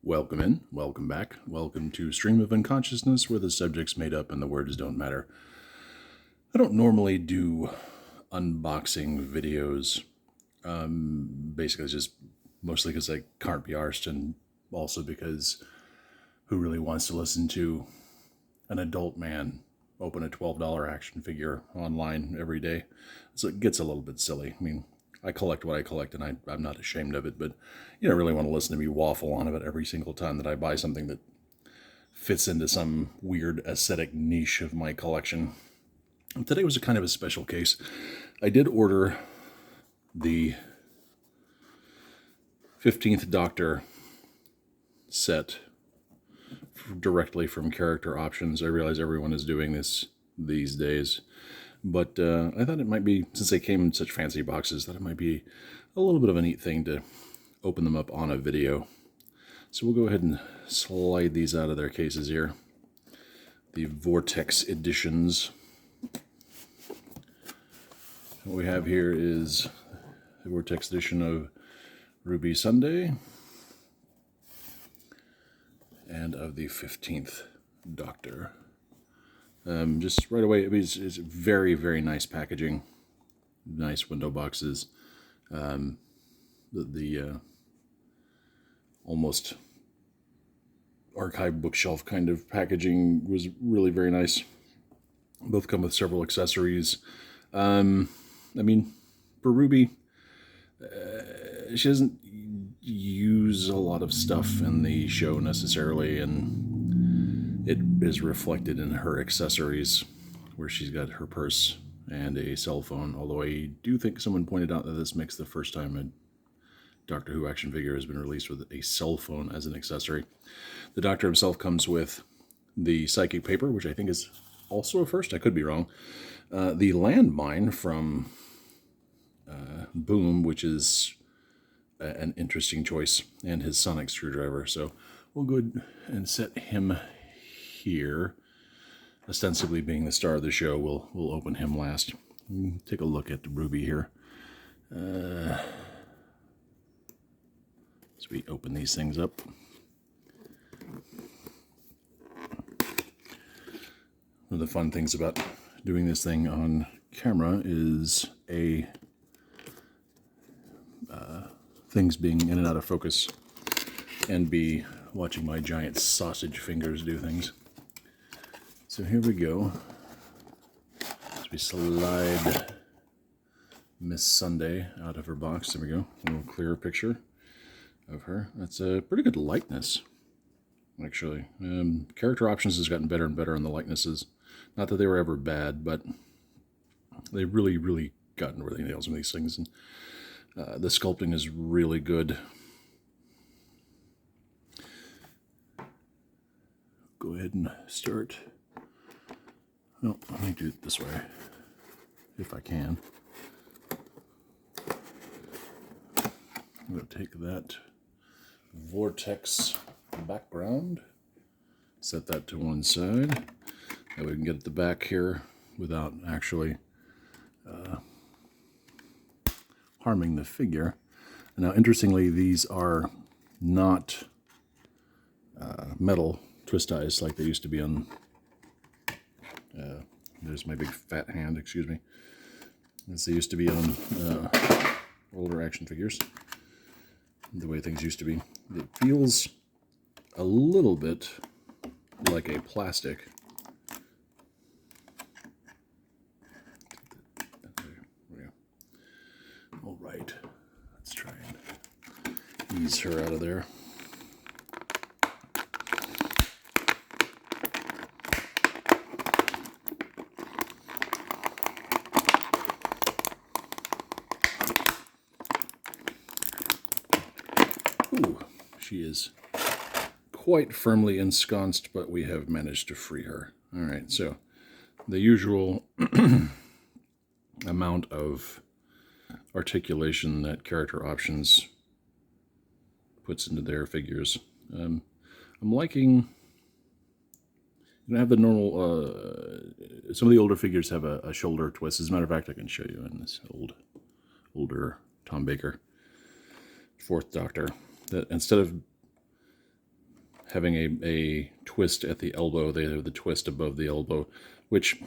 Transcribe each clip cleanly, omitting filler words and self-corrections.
Welcome in, welcome back, welcome to Stream-of-Unconsciousness, where the subject's made up and the words don't matter. I don't normally do unboxing videos, basically just mostly because I can't be arsed, and also because who really wants to listen to an adult man open a $12 action figure online every day? So it gets a little bit silly. I mean, I collect what I collect, and I'm not ashamed of it, but you don't really want to listen to me waffle on about every single time that I buy something that fits into some weird aesthetic niche of my collection. Today was a kind of a special case. I did order the 15th Doctor set directly from Character Options. I realize everyone is doing this these days. But I thought it might be, since they came in such fancy boxes, that it might be a little bit of a neat thing to open them up on a video. So we'll go ahead and slide these out of their cases here. The Vortex editions. What we have here is the Vortex edition of Ruby Sunday and of the 15th Doctor. Just right away, it's very, very nice packaging, nice window boxes. The almost archive bookshelf kind of packaging was really very nice. Both come with several accessories. I mean, for Ruby, she doesn't use a lot of stuff in the show necessarily, and it is reflected in her accessories, where she's got her purse and a cell phone, although I do think someone pointed out that this makes the first time a Doctor Who action figure has been released with a cell phone as an accessory. The Doctor himself comes with the psychic paper, which I think is also a first. I could be wrong. The landmine from Boom, which is an interesting choice, and his sonic screwdriver. So we'll go ahead and set him here. Ostensibly being the star of the show, we'll open him last. Take a look at Ruby here. As we open these things up. One of the fun things about doing this thing on camera is things being in and out of focus, and B, watching my giant sausage fingers do things. So here we go. As we slide Miss Sunday out of her box, there we go. A little clearer picture of her. That's a pretty good likeness, actually. Character Options has gotten better and better on the likenesses. Not that they were ever bad, but they really, really gotten really nails on these things. And the sculpting is really good. Go ahead and start. No, let me do it this way, if I can. I'm going to take that Vortex background, set that to one side. That we can get at the back here without actually harming the figure. Now, interestingly, these are not metal twist ties like they used to be on. There's my big fat hand, excuse me. As they used to be on older action figures. The way things used to be. It feels a little bit like a plastic. There we go. All right, let's try and ease her out of there. Ooh, she is quite firmly ensconced, but we have managed to free her. All right, so the usual amount of articulation that Character Options puts into their figures. I'm liking, you know, have the normal, some of the older figures have a shoulder twist. As a matter of fact, I can show you in this older Tom Baker 4th Doctor, that instead of having a twist at the elbow. They have the twist above the elbow, which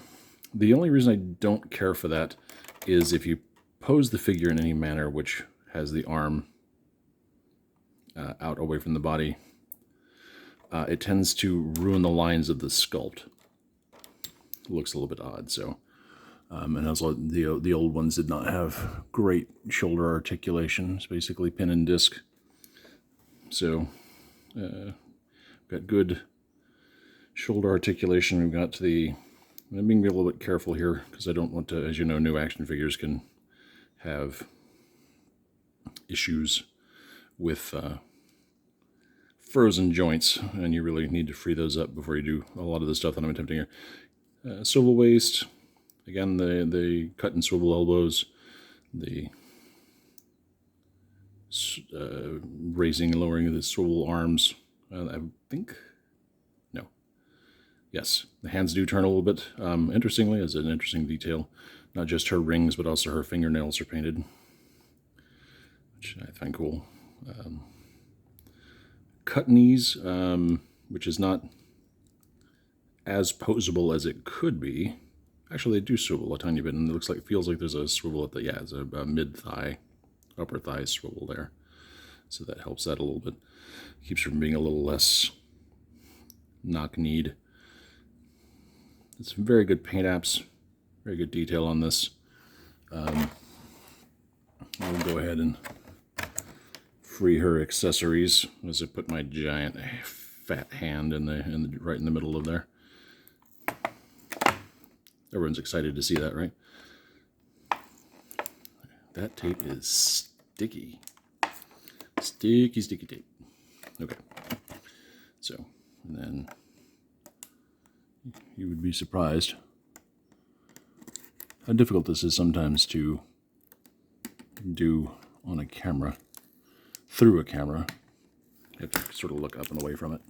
the only reason I don't care for that is if you pose the figure in any manner which has the arm out away from the body, it tends to ruin the lines of the sculpt. It looks a little bit odd, so. And also, the old ones did not have great shoulder articulation. It's basically pin and disc. So, got good shoulder articulation. We've got I'm being a little bit careful here because I don't want to, as you know, new action figures can have issues with frozen joints, and you really need to free those up before you do a lot of the stuff that I'm attempting here. Swivel waist. Again, the cut and swivel elbows, the raising and lowering of the swivel arms. I think, no. Yes, the hands do turn a little bit. Interestingly, as an interesting detail, not just her rings, but also her fingernails are painted, which I find cool. Cut knees, which is not as posable as it could be. Actually, they do swivel a tiny bit, and it feels like there's a swivel at the, yeah, it's a mid-thigh, upper thigh swivel there. So that helps that a little bit. Keeps her from being a little less knock-kneed. It's very good paint apps, very good detail on this. I'll go ahead and free her accessories as I put my giant fat hand right in the middle of there. Everyone's excited to see that, right? That tape is sticky. Sticky, sticky tape. Okay. So, and then you would be surprised how difficult this is sometimes to do on a camera, through a camera. You have to sort of look up and away from it.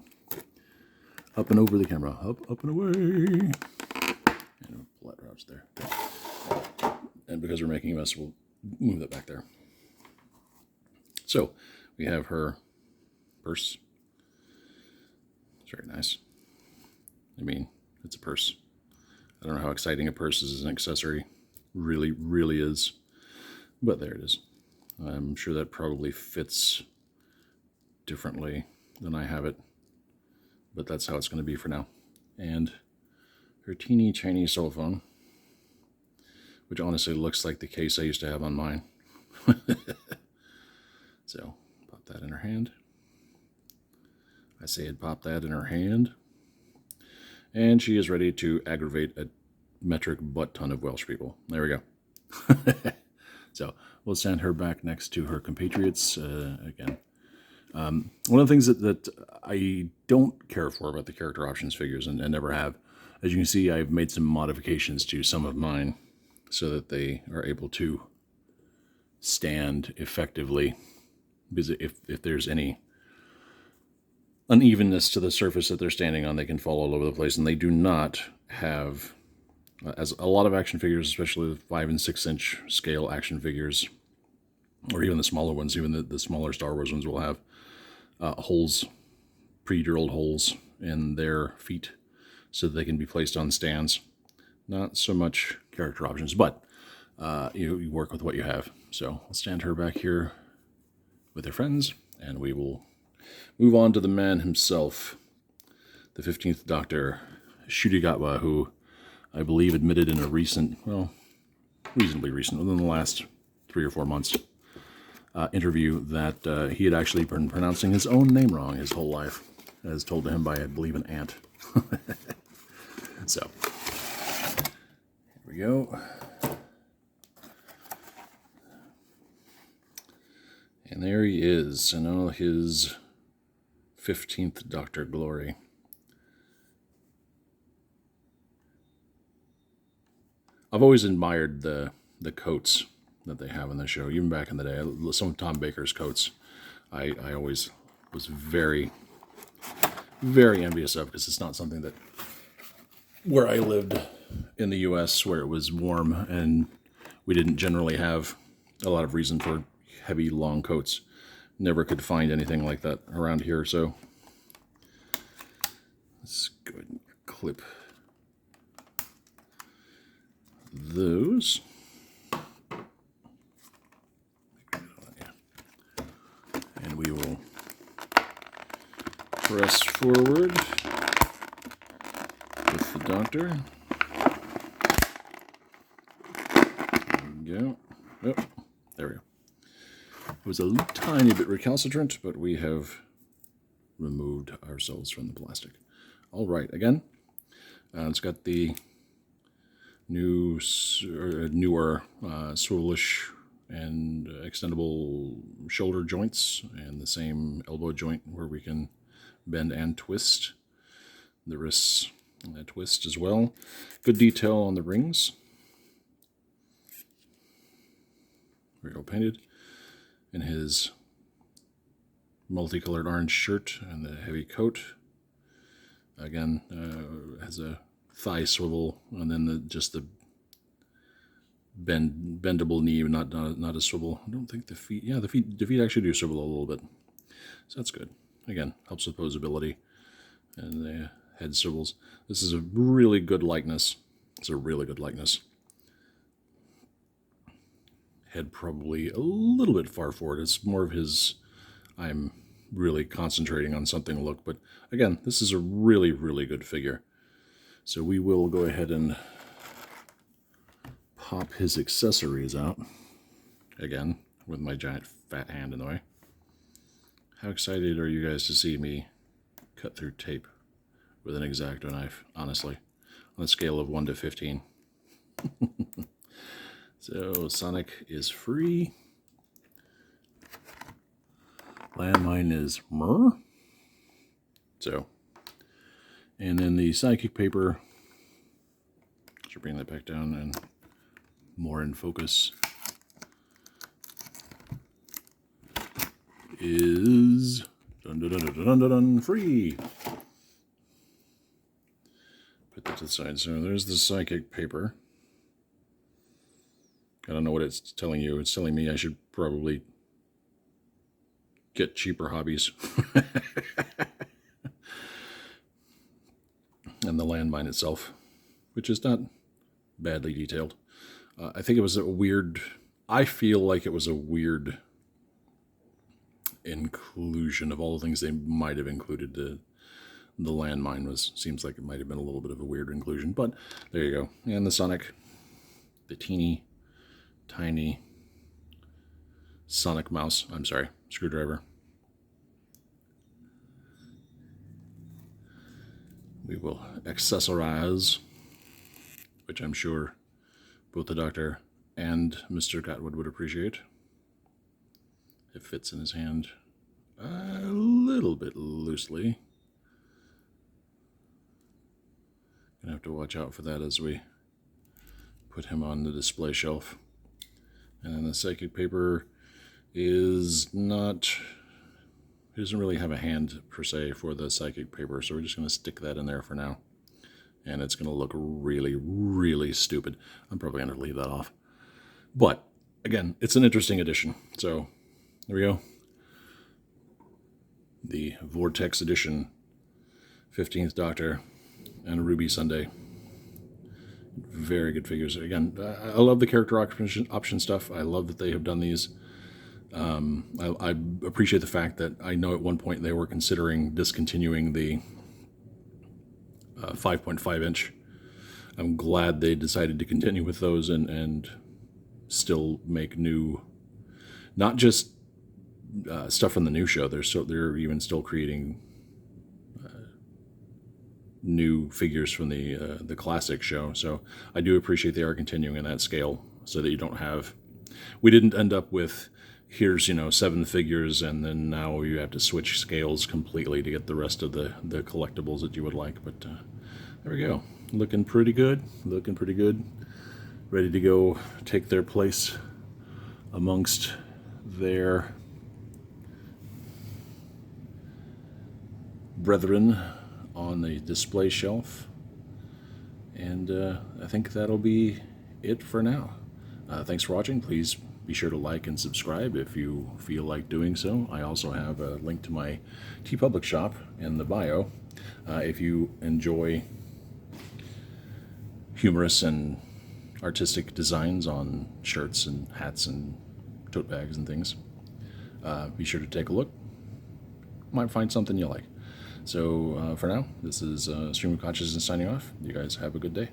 Up and over the camera. Up and away. And flat routes there. And because we're making a mess, we'll move that back there. So we have her purse. It's very nice. I mean, it's a purse. I don't know how exciting a purse is as an accessory. Really, really is. But there it is. I'm sure that probably fits differently than I have it. But that's how it's going to be for now. And her teeny tiny cell phone, which honestly looks like the case I used to have on mine. So, pop that in her hand. I say I'd pop that in her hand. And she is ready to aggravate a metric butt ton of Welsh people. There we go. So, we'll send her back next to her compatriots again. One of the things that I don't care for about the character options figures, and never have, as you can see, I've made some modifications to some of mine so that they are able to stand effectively. Because if there's any unevenness to the surface that they're standing on, they can fall all over the place. And they do not have, as a lot of action figures, especially the 5 and 6 inch scale action figures, or even the smaller ones, even the smaller Star Wars ones will have holes, pre-drilled holes in their feet so that they can be placed on stands. Not so much character options, but you work with what you have. So I'll stand her back here with her friends, and we will move on to the man himself, the 15th Doctor, Shudigatwa, who I believe admitted in a recent, well, reasonably recent, within the last 3 or 4 months, interview that he had actually been pronouncing his own name wrong his whole life, as told to him by, I believe, an aunt. So, here we go. And there he is in all his 15th Doctor glory. I've always admired the coats that they have in the show, even back in the day. Some of Tom Baker's coats, I always was very, very envious of, because it's not something that, where I lived in the U.S., where it was warm and we didn't generally have a lot of reason for heavy, long coats. Never could find anything like that around here, so Let's go ahead and clip those. And we will press forward with the doctor. There we go. Oh, there we go. It was a tiny bit recalcitrant, but we have removed ourselves from the plastic. All right, again, it's got the newer swivelish and extendable shoulder joints, and the same elbow joint where we can bend and twist. The wrists twist as well. Good detail on the rings. Very well painted. In his multicolored orange shirt and the heavy coat. Again, has a thigh swivel, and then just the bendable knee, not a swivel. I don't think the feet. Yeah, the feet actually do swivel a little bit, so that's good. Again, helps with posability, and the head swivels. This is a really good likeness. It's a really good likeness. Head probably a little bit far forward. It's more of his, I'm really concentrating on something look, but again, this is a really, really good figure. So we will go ahead and pop his accessories out, again, with my giant fat hand in the way. How excited are you guys to see me cut through tape with an X-Acto knife, honestly, on a scale of 1 to 15? So Sonic is free. Landmine is myrrh. So, and then the psychic paper, should bring that back down and more in focus, is free. Put that to the side. So there's the psychic paper. I don't know what it's telling you. It's telling me I should probably get cheaper hobbies. And the landmine itself, which is not badly detailed. I think it was a weird, I feel like it was a weird inclusion of all the things they might have included. The landmine seems like it might have been a little bit of a weird inclusion, but there you go. And the Sonic, the teeny tiny Sonic mouse, screwdriver. We will accessorize, which I'm sure both the Doctor and Mr. Gatwood would appreciate. It fits in his hand a little bit loosely. Gonna have to watch out for that as we put him on the display shelf. And then the psychic paper is not, he doesn't really have a hand per se for the psychic paper, so we're just going to stick that in there for now. And it's going to look really, really stupid. I'm probably going to leave that off. But, again, it's an interesting addition. So, there we go. The Vortex edition, 15th Doctor, and Ruby Sunday. Very good figures. Again, I love the character option stuff. I love that they have done these. I appreciate the fact that I know at one point they were considering discontinuing the 5.5 inch. I'm glad they decided to continue with those and still make new, not just stuff from the new show. They're even still creating new figures from the classic show. So I do appreciate they are continuing in that scale, so that you don't have, we didn't end up with, here's 7 figures and then now you have to switch scales completely to get the rest of the collectibles that you would like. But there we go, looking pretty good, ready to go take their place amongst their brethren on the display shelf. And I think that'll be it for now. Thanks for watching. Please be sure to like and subscribe if you feel like doing so. I also have a link to my TeePublic shop in the bio. If you enjoy humorous and artistic designs on shirts and hats and tote bags and things, be sure to take a look. Might find something you like. So for now, this is Stream of Consciousness signing off. You guys have a good day.